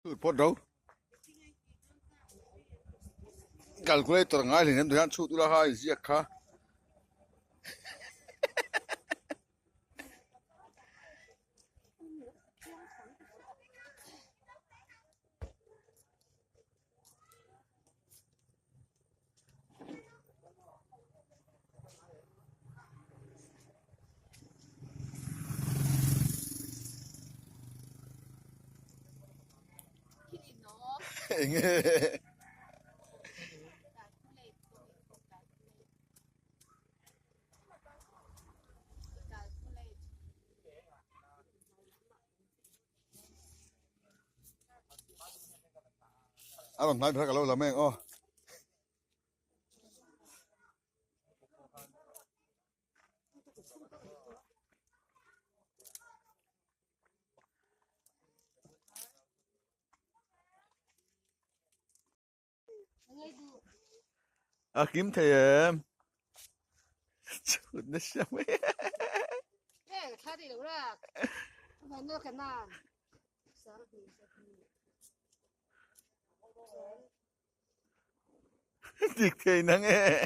Pot đâu calculator ngay thì nên thời gian chút là hai gì cả à bằng ngay phải cả lâu là mình ô à kiếm thì em nó sao mấy thiệt thì nó nghe